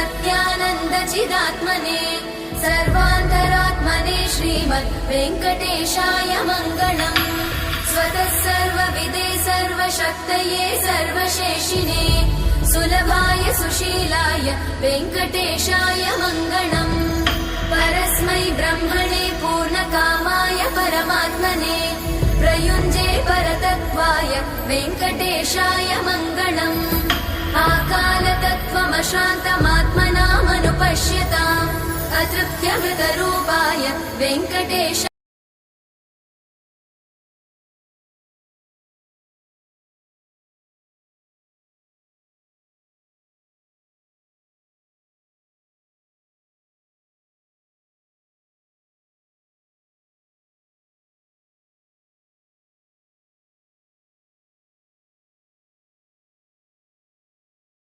सत्यानन्दचिदात्मने सर्वान्तरात्मने श्रीमद् वेङ्कटेशाय मङ्गलम्। स्वतः सर्वविदे सर्वशक्तये सर्वशेषिणे सुलभाय सुशीलाय वेङ्कटेशाय मङ्गलम्। परस्मै ब्रह्मणे पूर्णकामाय परमात्मने प्रयुञ्जे परतत्त्वाय वेङ्कटेशाय मङ्गलम्। आकालतत्त्वमशान्तमात्मनामनुपश्यताम् अतृप्त्यमृतरूपाय वेङ्कटेश